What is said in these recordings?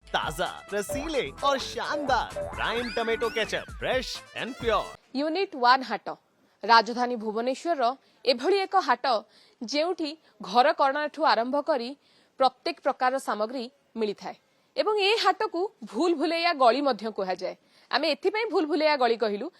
ताजा, रसीले और शानदार prime tomato ketchup, fresh and pure. Unit 1 हाट राजधानी भुवनेश्वर एभली एक हाट जेउठी घर करणाठू आरंभ करी प्रत्येक प्रकार सामग्री मिलिथाए एवं ए हाट को भूल भुलैया गली मध्य कहा जाए। आमे एथिपई भूल भुलैया गली कहिलु।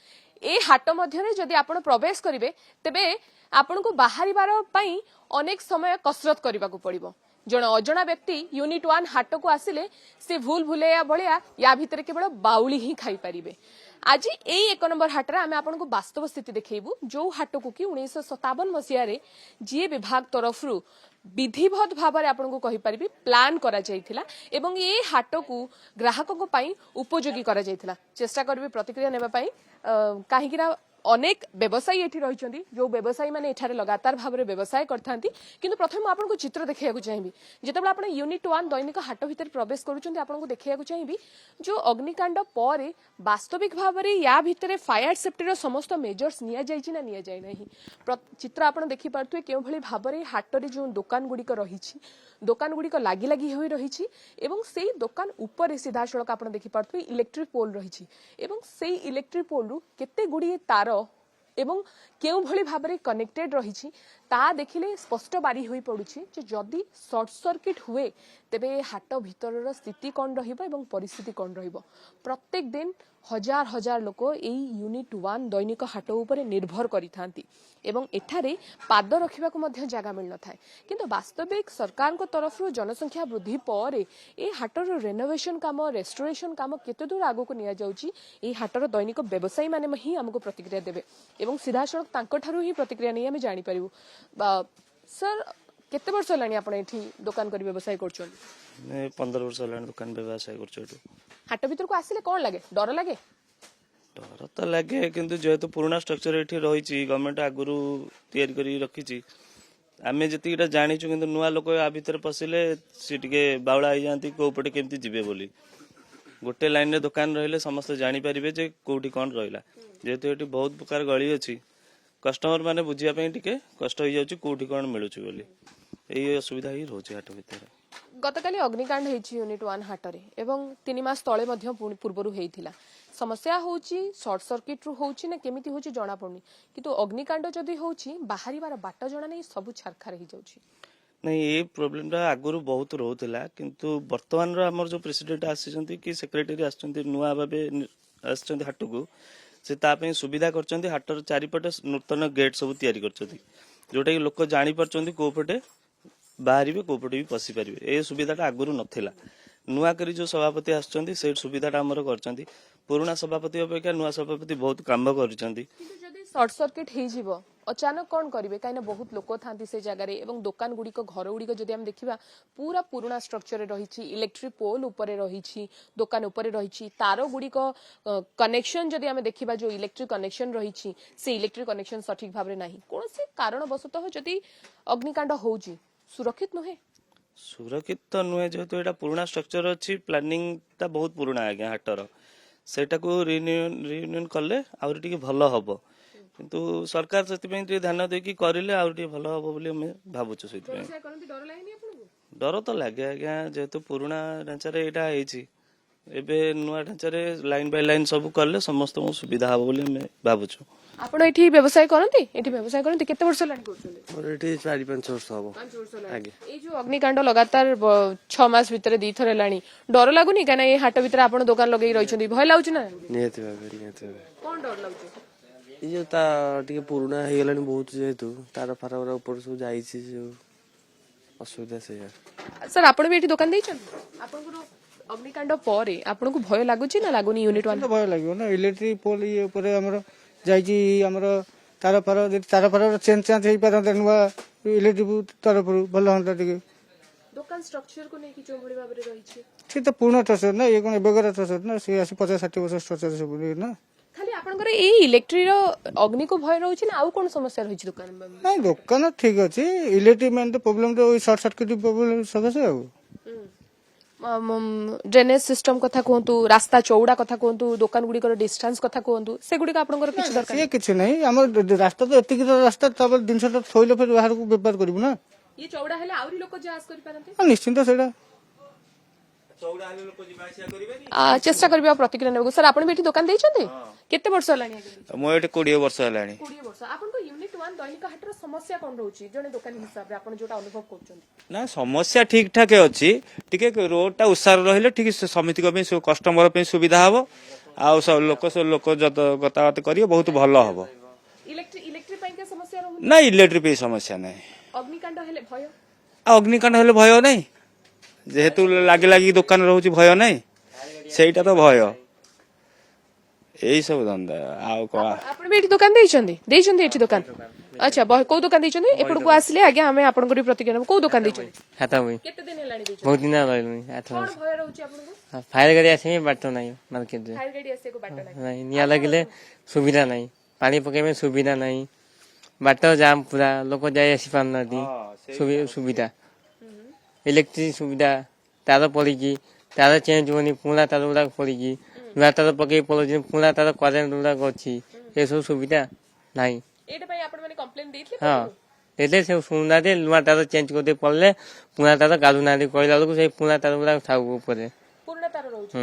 ए हाट मध्यरे जदि आपण प्रवेश करिवे तेबे आपण को बाहरिबार पई अनेक समय कसरत करबाकू पड़िबो। जण अजणा व्यक्ति यूनिट 1 हाट को आसिले से भूल भुलैया भलिया या भितर केवल बाउली ही खाई परिबे। आज यही 1 नंबर हाट रे आमे आपनको वास्तव स्थिति देखैबु जो हाट को कि 1957 मसिया रे जी विभाग तरफ रु विधिवत भाव में आपको कहि परिबी प्लान करा जायथिला एवं ये हाट को ग्राहकों पई उपयोगी करा जायथिला। चेष्टा करबी प्रतिक्रिया नेबा पई काहे कि अनेक व्यवसायी एठी रहिचंदी जो व्यवसायी माने एठारे लगातार भाव में व्यवसाय करथांती। किंतु प्रथम आपनको चित्र देखैयाकू चाहिबी जेतेबेला आपण यूनिट 1 दैनिक हाट भितर प्रवेश करूचंदी आपनको देखैयाकू चाहिबी जो अग्निकांड परे वास्तविक भाव में या भितर फायर सेफ्टी समस्त मेजर्स निया जायछि ना निया जाय नाही। चित्र आपण देखि पारथुए केउ भली भाव में हाट रे जो दुकान गुडी रहिछि दुकान गुडी लागी लागी होई रहिछि एवं सेही दुकान ऊपर सीधा सड़क आपण देखि पारथुए इलेक्ट्रिक पोल रहिछि एवं सेही इलेक्ट्रिक पोल रु केते गुडी तार एवं केउ भली भाव में कनेक्टेड रहिछि ता देखिले स्पष्ट बारी होई पडुछि जे जदी शॉर्ट सर्किट हुए तेबे हाट भितरर स्थिति कोन रहिबो एवं परिस्थिति कोन रहिबो। प्रत्येक दिन हजार हजार लोक एई यूनिट 1 दैनिक हाट ऊपर निर्भर करिथांती एवं एठारे पाद रखिबा को मध्य जागा मिल नथाय। किंतु वास्तविक सरकार को तरफ जनसंख्या वृद्धि पर ए हाटर रेनोवेशन काम रेस्टोरेशन काम केते दूर आगो को निया जाउची ए हाटर दैनिक व्यवसायी माने ही हमको प्रतिक्रिया देबे एवं सीधा सड़क तांको ठारू ही प्रतिक्रिया नै हम जानि परिबु। सर केते वर्ष लानी आपण एठी दुकान करी व्यवसाय करछन? 15 वर्ष लानी दुकान व्यवसाय करछो। हाट भीतर को आसिले कोन लागे डर लागे? डर तो लगे किंतु जेहेतु पुराना स्ट्रक्चर एठी रहिछि गवर्नमेंट आगुरु तैयारी करी रखिछि आमे जतिटा जानिछु किंतु नुवा लोक आ भीतर पसिले से टिके बावळा होई जानती को पटे केमती जिवे बोली गोटे लाइन रे दुकान रहिले समस्त जानि परिबे जे कोठी कोन रहिला जेहेतु एठी बहुत प्रकार गली अछि कस्टमर माने बुझिया पई टिके कष्ट होई जाउछि कोठी कोन मिलुछि बोली एई असुविधा ही रहउछि हाट भीतर। गतकाली अग्निकांड हेछि यूनिट 1 हाटरे एवं 3 मास तळे मध्य पूर्वरु हेइथिला। समस्या होउछि शॉर्ट सर्किट रु होउछि ना केमिति होउछि जणा पड़नी किंतु अग्निकांड जदी होउछि बाहरिबार बाट जणा नै सब छारखा रहि जाउछि। नहीं ये प्रॉब्लम रा आगुरु बहुत रहउतिला किंतु वर्तमान रो हमर जो प्रेसिडेंट आछिसंती कि सेक्रेटरी आछंती नुवा भाबे आछंती हाट को से ता पे सुविधा करचंती हाटर चारिपटे नूतन गेट सब तैयारी करचंती जोटा कि लोक जानि परचंती को पटे बाहरिबे को पटे भी पसी परिबे ए सुविधाटा आगुरु नथिला। नुआ करी जो सभापति आछंती से सुविधाटा हमर करचंती पुराना सभापति अपेक्षा नुआ सभापति बहुत काम करचंती। शॉर्ट सर्किट हे जीवो अचानक कोन करिवे काइना बहुत लोक थांती से जगह रे एवं दुकान गुडी को घर गुडी को जदी हम देखिबा पूरा पुराना स्ट्रक्चर रहिछि इलेक्ट्रिक पोल ऊपर रहिछि दुकान ऊपर रहिछि तार गुडी को कनेक्शन जदी हम देखिबा जो इलेक्ट्रिक कनेक्शन रहिछि से इलेक्ट्रिक कनेक्शन सठिक भाबरे नाही कोनसे कारण वशतः जदी अग्निकांड होउछि सुरक्षित नहे सुरक्षित तो नुहे जेहेतु एटा पुराना स्ट्रक्चर अछि प्लानिंग ता बहुत पुराना आज्ञा हाटर सेटा को रियूनियन कले आउर टिके भलो हबो किंतु सरकार सेति पे ध्यान दे कि करिले आउर टिके भलो हबो बोली हम भाबुछु सेति पे डर तो लागे आज्ञा जेहेतु पुराना ढांचा रे एटा हेछि एबे नुआ ढांचा रे लाइन बाय लाइन सब करले समस्त सुविधा हबो बोली हम भाबुछु। आपण एठी व्यवसाय करंती एठी व्यवसाय करंती केते वर्ष लानी करछले? और एठी 4-5 वर्ष हबो। 5 वर्ष लानी आगे ए जो अग्निकांड लगातार 6 मास भीतर दी थरे लानी डर लागुनी काना ए हाट भीतर आपण दुकान लगेई रहिछंती भय लाउछ ना? नियति भाबे कोन डर लाउछ? ए जो ता टिके पुराना हे गेलानी बहुत जेतु तार फारा ऊपर सब जाईछि जो असुविधा से यार। सर आपण भी एठी दुकान देइछन आपण को अग्निकांड परे आपण को भय लागुची ना लागुनी यूनिट 1? भय लागो ना इलेक्ट्रिक पोल ये ऊपर हमर जाईची हमर तार फार चेंज हे परंत नुवा इलेक्ट्रिक तार पर भलो हंता टिके दुकान स्ट्रक्चर को नै कि जो बड़ी भाबरे रहिछि ठीक तो पूर्ण स्ट्रक्चर ना ये कोन बेगर स्ट्रक्चर ना से 50-60 वर्ष स्ट्रक्चर सब ना खाली आपनकर ए इलेक्ट्रिक रो अग्नि को भय रहउछि ना आउ कोन समस्या रहिछि दुकान में? नहीं दुकान ठीक अछि इलेक्ट्रिक मेन तो प्रॉब्लम तो शॉर्ट सर्किट प्रॉब्लम सब से आउ ड्रेनेज सिस्टम कथा कहतु रास्ता चौड़ा कथा कहतु दुकान गुडी कर डिस्टेंस कथा कहतु से गुडी का आपनकर किछ दरकार ये किछ नहीं हमर रास्ता तो एतिक रास्ता तब दिन तो थोइले फिर बाहर को व्यापार करबु ना ये चौड़ा हेले आउरी लोक जास करि पारंते निश्चिंत सेडा ଚେଷ୍ଟା କରିବି ଆଉ ପ୍ରତିକ୍ରିୟା ନେବାକୁ ସାର୍ ଆପଣ ବି ଏଠି ଦୋକାନ ଦେଇଛନ୍ତି କେତେ ବର୍ଷ ହେଲାଣି ମୁଁ ଏଠି 20 ବର୍ଷ ହେଲାଣି 20 ବର୍ଷ ଆପଣଙ୍କ ୟୁନିଟ୍ 1 ଦୈନିକ ହାଟର ସମସ୍ୟା କଣ ରହୁଛି ଜଣେ ଦୋକାନୀ ହିସାବରେ ଆପଣ ଯୋଉଟା ଅନୁଭବ କରୁଛନ୍ତି ନା ସମସ୍ୟା ଠିକ ଠାକ ଅଛି ଟିକେ ରୋଡ ଟା ଉସାର ରହିଲେ ଠିକ ସମିତିଙ୍କ ପାଇଁ କଷ୍ଟମର ପାଇଁ ସୁବିଧା ହବ ଆଉ ଲୋକ ଗତାଗତ କରିବେ ବହୁତ ଭଲ ହବ ଇଲେକ୍ଟ୍ରି ପାଇଁ କେ ସମସ୍ୟା ରହୁଛି ନା ଇଲେକ୍ଟ୍ରିକ ପାଇଁ ସମସ୍ୟା ନାହିଁ ଅଗ୍ନିକାଣ୍ଡ ହେଲେ ଭୟ ଆଉ ଅଗ୍ନିକାଣ୍ଡ ହେଲେ ଭୟ ନାହିଁ ଯେହେତୁ ଲାଗି ଲାଗି ଦୋକାନ ରହୁଛି ଭୟ ନାହିଁ ସେଇଟା ତ ଭୟ ଏଇ ସବୁ ଧନ୍ଦା ଆଉ କଣ ଆପଣ ବି ଏଠି ଦୋକାନ ଦେଇଛନ୍ତି ଏଠି ଦୋକାନ ଆଚ୍ଛା କୋଉ ଦୋକାନ ଦେଇଛନ୍ତି ଏପଟକୁ ଆସିଲେ ଆଜ୍ଞା ଆମେ ଆପଣଙ୍କର ପ୍ରତିକ୍ରିୟା ନେବୁ କୋଉ ଦୋକାନ ଦେଇଛନ୍ତି ହାତ ମୁଇଁ କେତେ ଦିନ ହେଲାଣି ଦେଇଛନ୍ତି ବହୁତ ଦିନ ରହିଲୁଣି କଣ ଭୟ ରହୁଛି ଆପଣଙ୍କୁ ଫାୟାର ଗାଡି ଆସିବି ବାଟ ନାହିଁ ମାର୍କେଟରେ ଫାୟାର ଗାଡି ଆସିବାକୁ ବାଟ ନାହିଁ ନାହିଁ ନିଆଁ ଲାଗିଲେ ସୁବିଧା ନାହିଁ ପାଣି ପକେଇବା ସୁବିଧା ନାହିଁ ବାଟ ଜାମ୍ ପୁରା ଲୋକ ଯାଇ ଆସି ପାରୁନାହାନ୍ତି ସୁବିଧା ଇଲେକ୍ଟ୍ରିକ ସୁବିଧା ତାର ପଡିଛି ତାର ଚେଞ୍ଜ ହଉନି ପୁରୁଣା ତାର ଗୁଡାକ ପଡିଛି ନୂଆ ତାର ପକେଇ ପଳଉଛି ପୁରୁଣା ତାର କରେଣ୍ଟ ଗୁଡାକ ଅଛି ଏସବୁ ସୁବିଧା ନାହିଁ ଏଇଟା ପାଇଁ ଆପଣ ମାନେ କମ୍ପ୍ଲେନ ଦେଇଥିଲେ ହଁ ଏତେ ସବୁ ଶୁଣୁନାହାନ୍ତି ନୂଆ ତାର ଚେଞ୍ଜ କରିଦେଇ ପଡ଼ିଲେ ପୁରୁଣା ତାର କାଢୁନାହାନ୍ତି କହିଲା ବେଳକୁ ସେଇ ପୁରୁଣା ତାର ଗୁଡାକ ଥାଉ ଉପରେ ପୁରୁଣା ତାର ରହୁଛି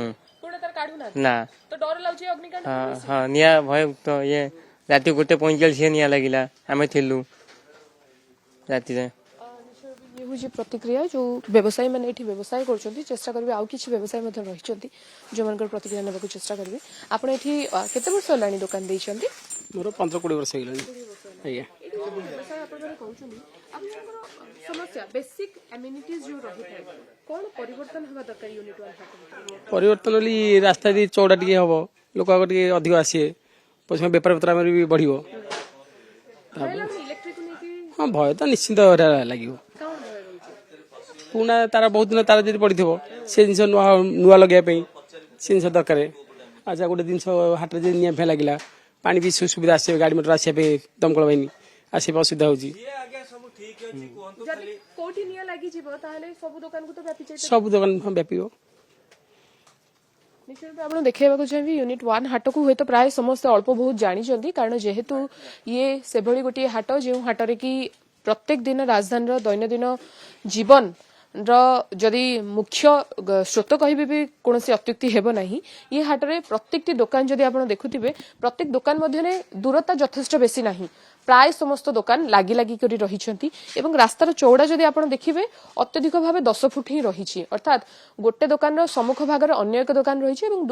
ପୁରୁଣା ତାର କାଢୁନାହାନ୍ତି ନା ତ ଡର ଲାଗୁଛି ଅଗ୍ନିକାଣ୍ଡ ହଁ ହଁ ନିଆଁ ଭୟ ତ ଇଏ ରାତି 1:45 ନିଆଁ ଲାଗିଲା ଆମେ ଥିଲୁ ରାତିରେ ये हूँ प्रतिक्रिया जो व्यवसायी मैंने ये व्यवसाय कर चेष्टा करेंगे आउ कि व्यवसाय रही जो मन प्रतिक्रिया ने चेष्टा करेंगे आपड़ ये केते वर्ष है दुकान देइछंती मोर 15-20 वर्ष हेलानी आज्ञा व्यवसाय आपण कहउछंती आपनकर समस्या बेसिक एमिनिटीज जो रही है कोन परिवर्तन हवा दरकार यूनिट 1 हाट परिवर्तन ली रास्ता दी चौड़ा टिके हबो लोक टिके अधिक आसीए पछे व्यापार पत्र हमर भी बढ़िबो इलेक्ट्रिक हां भय तो निश्चित लागिबो पुना तार बहुत दिन तार जब पड़ी से जिन नुआ लगे से जिन दरकार अच्छा गोटे जिन हाट में निआ फे लगे पानी भी सुविधा आसे गाड़ी मोटर आसा दमकल बाहिनी आसे असुविधा होची सब दुकान व्यापी निश्चित भाव आप देखा चाहिए यूनिट 1 हाट को हुए तो प्राय समस्त अल्प बहुत जानी कारण जेहेतु ये से गोटे हाट जो हाटरे कि प्रत्येक दिन राजधानी दैनंदिन जीवन जदि मुख्य स्रोत कहि भी कौन अत्युक्ति हेब नहीं ये हाटरे प्रत्येक दुकान जदि आप देखुथिबे प्रत्येक दुकान मध्य दूरता यथेष्ट बेसी नहीं प्राय समस्त दुकान लागी लागी करी रहिछंती एवं रास्तार चौड़ा जदि आपण देखिबे अत्यधिक भावे 10 फुट ही रहिछि अर्थात गोटे दुकान रो सम्मुख भाग रे अन्य एक दुकान रहिछि एवं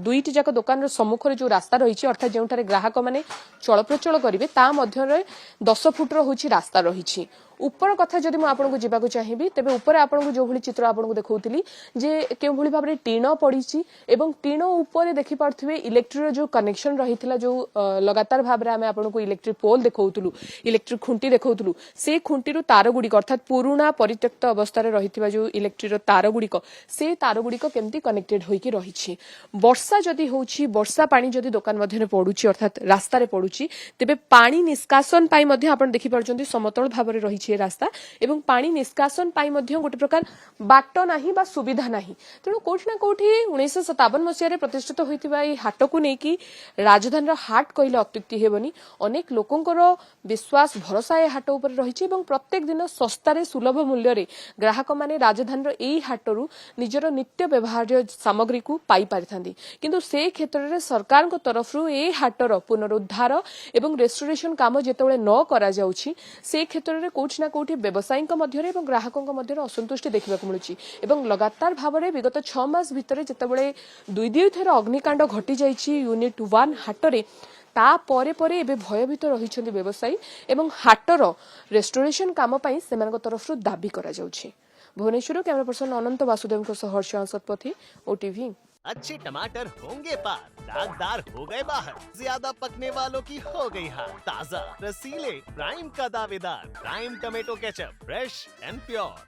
दुईटी जाक दुकान रो सम्मुख रे जो रास्ता रहिछि अर्थात जेउठारे ग्राहक माने चलप्रचल करिवे ता मध्य रे 10 फुट रो होछि रास्ता रहिछि ऊपर कथा जदि आपको जावाक चाहिए तेज ऊपर आपको जो भाई चित्र आपको देखौली जे केउ भली भाबरे टीण पड़ी एवं टीण ऊपर देखि पारथिबे इलेक्ट्रिक जो कनेक्शन रही जो लगातार भाव में आपको इलेक्ट्रिक पोल देखौतलु इलेक्ट्रिक खुंटी देखौतलु से खुंटी तार गुड़िक अर्थात पुराना परित्यक्त अवस्था रही जो इलेक्ट्रिक तार गुड़िक से तार गुड़िक केमती कनेक्टेड होइकी रही वर्षा जदि होउछि वर्षा पानी जदि दुकान मध्य पड़ुछि अर्थात रास्तार पड़ुछि तेबे पानी निष्कासन पाई मध्य आपण देखि पारछन्ती समतल भाव में रही रास्ता एवं पानी निष्कासन पाई मध्य गोटे प्रकार बाट नाही बा सुविधा नाही तेणु कोठी ना कोठी 1957 मसीह प्रतिष्ठित होइतिबा ए हाट को नेकी राजधानी हाट कहले अत्युक्ति हेबनी अनेक लोकंकर विश्वास भरोसा ए हाट ऊपर रहिछि एवं प्रत्येक दिन सस्तारे सुलभ मूल्य रे ग्राहक माने राजधानी एई हाटरू निजर नित्य व्यवहार्य सामग्री को पाई पारिथांदी किंतु से क्षेत्र रे सरकार को तरफरु ए हाटर पुनरुद्धार एवं रेस्टोरेशन काम जेतेबेले न करा जाउछि से क्षेत्र रे कोठी ना कोठी व्यवसायी एवं ग्राहकों मध्य असंतुष्टि देखा मिलूँ एवं लगातार भाव में विगत 6 मास भितर जितेबाला दुई थर अग्निकांड घटी जाइए यूनिट 1 हाटरे तापर एवं भयभीत रही व्यवसायी एवं हाटर रेस्टोरेशन काम से तरफ दाबी करा जाउछि। भुवनेश्वर कैमरा पर्सन अनंत वासुदेव हर्षान सतपथी OTV। अच्छे टमाटर होंगे पार, दागदार हो गए बाहर, ज्यादा पकने वालों की हो गई हार, ताजा रसीले प्राइम का दावेदार prime tomato ketchup, fresh and pure.